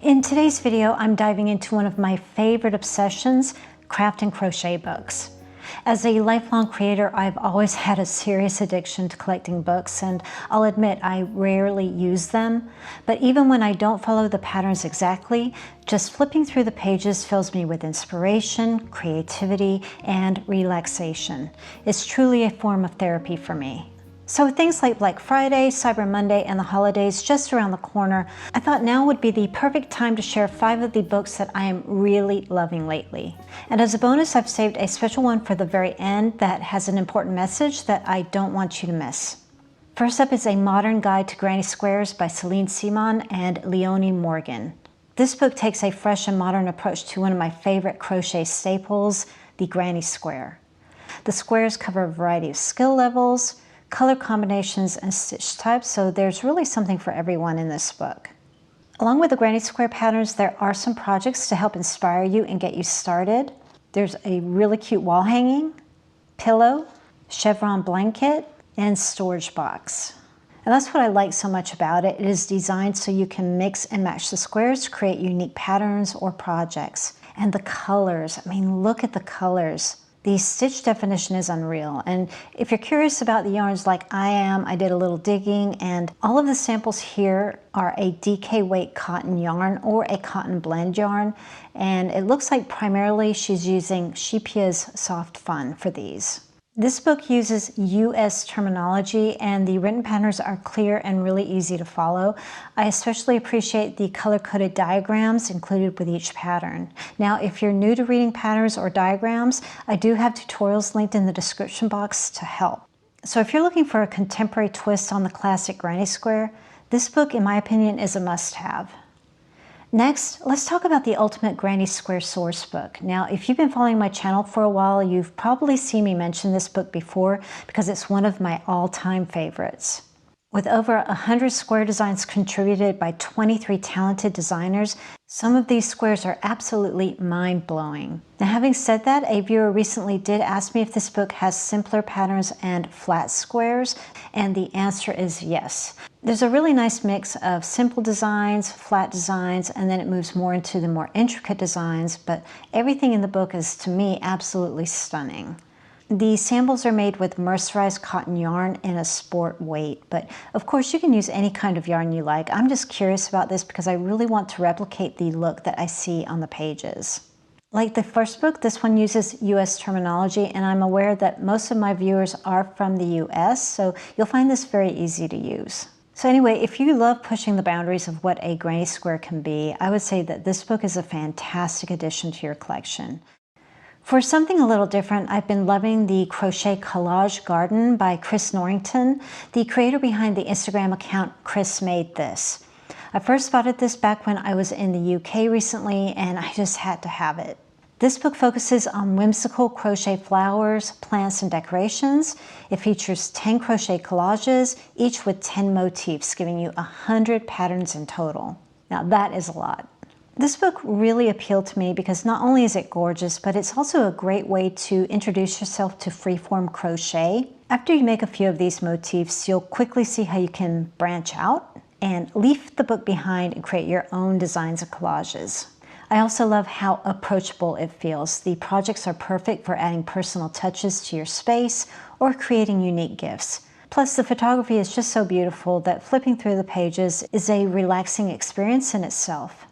In today's video, I'm diving into one of my favorite obsessions, craft and crochet books. As a lifelong creator, I've always had a serious addiction to collecting books, and I'll admit I rarely use them. But even when I don't follow the patterns exactly, just flipping through the pages fills me with inspiration, creativity, and relaxation. It's truly a form of therapy for me. So with things like Black Friday, Cyber Monday, and the holidays just around the corner, I thought now would be the perfect time to share 5 of the books that I am really loving lately. And as a bonus, I've saved a special one for the very end that has an important message that I don't want you to miss. First up is A Modern Guide to Granny Squares by Celine Simon and Leonie Morgan. This book takes a fresh and modern approach to one of my favorite crochet staples, the granny square. The squares cover a variety of skill levels, color combinations, and stitch types, so there's really something for everyone in this book. Along with the granny square patterns, there are some projects to help inspire you and get you started. There's a really cute wall hanging, pillow, chevron blanket, and storage box. And that's what I like so much about it. It is designed so you can mix and match the squares to create unique patterns or projects. And the colors, I mean, look at the colors. The stitch definition is unreal, and if you're curious about the yarns like I am, I did a little digging, and all of the samples here are a DK weight cotton yarn or a cotton blend yarn, and it looks like primarily she's using Shipia's Soft Fun for these. This book uses US terminology, and the written patterns are clear and really easy to follow. I especially appreciate the color-coded diagrams included with each pattern. Now, if you're new to reading patterns or diagrams, I do have tutorials linked in the description box to help. So if you're looking for a contemporary twist on the classic granny square, this book, in my opinion, is a must-have. Next, let's talk about the Ultimate Granny Square Sourcebook. Now, if you've been following my channel for a while, you've probably seen me mention this book before because it's one of my all-time favorites. With over 100 square designs contributed by 23 talented designers, some of these squares are absolutely mind-blowing. Now, having said that, a viewer recently did ask me if this book has simpler patterns and flat squares, and the answer is yes. There's a really nice mix of simple designs, flat designs, and then it moves more into the more intricate designs, but everything in the book is, to me, absolutely stunning. The samples are made with mercerized cotton yarn in a sport weight, but of course you can use any kind of yarn you like. I'm just curious about this because I really want to replicate the look that I see on the pages. Like the first book, this one uses US terminology, and I'm aware that most of my viewers are from the US, so you'll find this very easy to use. So anyway, if you love pushing the boundaries of what a granny square can be, I would say that this book is a fantastic addition to your collection. For something a little different, I've been loving the Crochet Collage Garden by Chris Norrington, the creator behind the Instagram account Chris Made This. I first spotted this back when I was in the UK recently, and I just had to have it. This book focuses on whimsical crochet flowers, plants, and decorations. It features 10 crochet collages, each with 10 motifs, giving you 100 patterns in total. Now that is a lot. This book really appealed to me because not only is it gorgeous, but it's also a great way to introduce yourself to freeform crochet. After you make a few of these motifs, you'll quickly see how you can branch out and leave the book behind and create your own designs and collages. I also love how approachable it feels. The projects are perfect for adding personal touches to your space or creating unique gifts. Plus, the photography is just so beautiful that flipping through the pages is a relaxing experience in itself.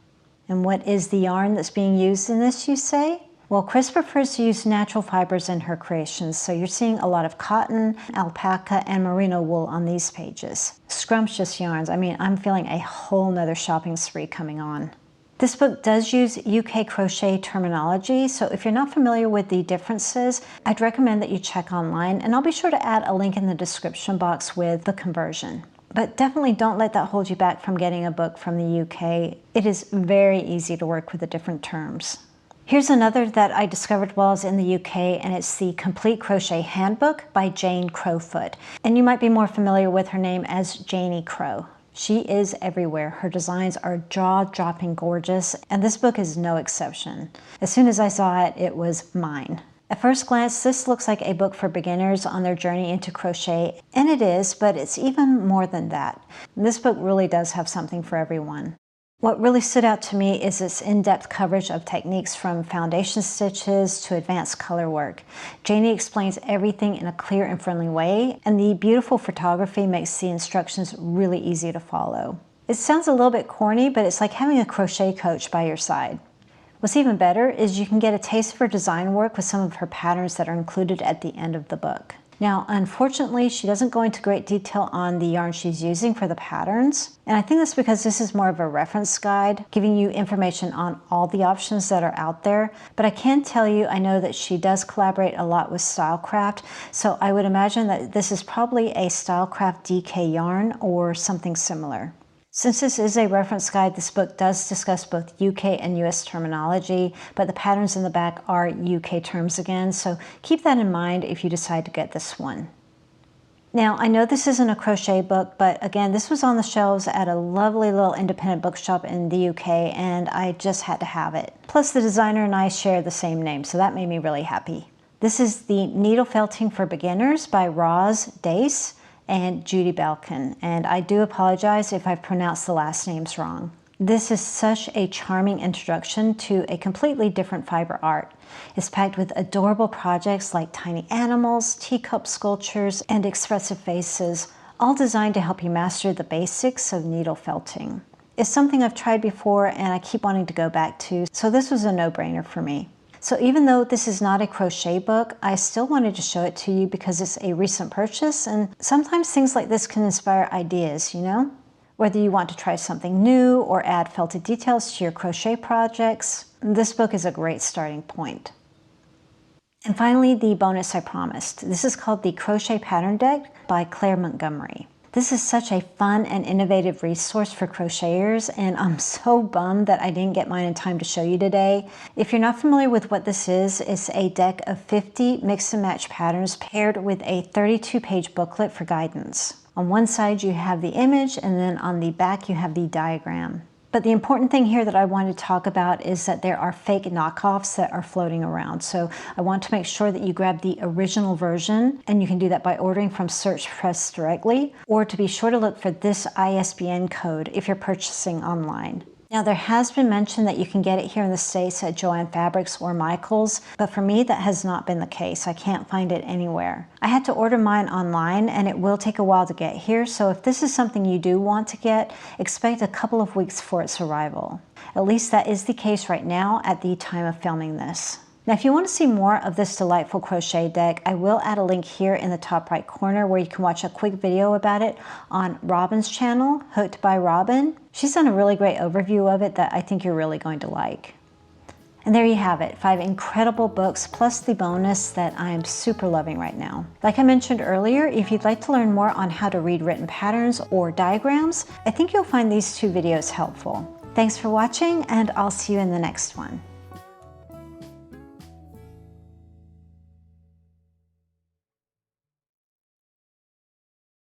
And what is the yarn that's being used in this, you say? Well, Chris prefers to use natural fibers in her creations, so you're seeing a lot of cotton, alpaca, and merino wool on these pages. Scrumptious yarns. I mean, I'm feeling a whole nother shopping spree coming on. This book does use UK crochet terminology, so if you're not familiar with the differences, I'd recommend that you check online, and I'll be sure to add a link in the description box with the conversion. But definitely don't let that hold you back from getting a book from the UK. It is very easy to work with the different terms. Here's another that I discovered while I was in the UK, and it's the Complete Crochet Handbook by Jane Crowfoot. And you might be more familiar with her name as Janie Crow. She is everywhere. Her designs are jaw-dropping gorgeous, and this book is no exception. As soon as I saw it, it was mine. At first glance, this looks like a book for beginners on their journey into crochet, and it is, but it's even more than that. This book really does have something for everyone. What really stood out to me is its in-depth coverage of techniques from foundation stitches to advanced color work. Janie explains everything in a clear and friendly way, and the beautiful photography makes the instructions really easy to follow. It sounds a little bit corny, but it's like having a crochet coach by your side. What's even better is you can get a taste of her design work with some of her patterns that are included at the end of the book. Now, unfortunately, she doesn't go into great detail on the yarn she's using for the patterns, and I think that's because this is more of a reference guide, giving you information on all the options that are out there. But I can tell you, I know that she does collaborate a lot with Stylecraft, so I would imagine that this is probably a Stylecraft DK yarn or something similar. Since this is a reference guide, this book does discuss both UK and US terminology, but the patterns in the back are UK terms again, so keep that in mind if you decide to get this one. Now, I know this isn't a crochet book, but again, this was on the shelves at a lovely little independent bookshop in the UK, and I just had to have it. Plus, the designer and I share the same name, so that made me really happy. This is the Needle Felting for Beginners by Roz Dace and Judy Belkin, and I do apologize if I've pronounced the last names wrong. This is such a charming introduction to a completely different fiber art. It's packed with adorable projects like tiny animals, teacup sculptures, and expressive faces, all designed to help you master the basics of needle felting. It's something I've tried before and I keep wanting to go back to, so this was a no-brainer for me. So even though this is not a crochet book, I still wanted to show it to you because it's a recent purchase, and sometimes things like this can inspire ideas, you know? Whether you want to try something new or add felted details to your crochet projects, this book is a great starting point. And finally, the bonus I promised. This is called the Crochet Pattern Deck by Claire Montgomery. This is such a fun and innovative resource for crocheters, and I'm so bummed that I didn't get mine in time to show you today. If you're not familiar with what this is, it's a deck of 50 mix and match patterns paired with a 32-page booklet for guidance. On one side you have the image, and then on the back you have the diagram. But the important thing here that I want to talk about is that there are fake knockoffs that are floating around. So I want to make sure that you grab the original version, and you can do that by ordering from Search Press directly, or to be sure to look for this ISBN code if you're purchasing online. Now, there has been mention that you can get it here in the States at Joann Fabrics or Michaels, but for me that has not been the case. I can't find it anywhere. I had to order mine online, and it will take a while to get here, so if this is something you do want to get, expect a couple of weeks for its arrival. At least that is the case right now at the time of filming this. Now, if you want to see more of this delightful crochet deck, I will add a link here in the top right corner where you can watch a quick video about it on Robin's channel, Hooked by Robin. She's done a really great overview of it that I think you're really going to like. And there you have it, 5 incredible books plus the bonus that I am super loving right now. Like I mentioned earlier, if you'd like to learn more on how to read written patterns or diagrams, I think you'll find these 2 videos helpful. Thanks for watching, and I'll see you in the next one.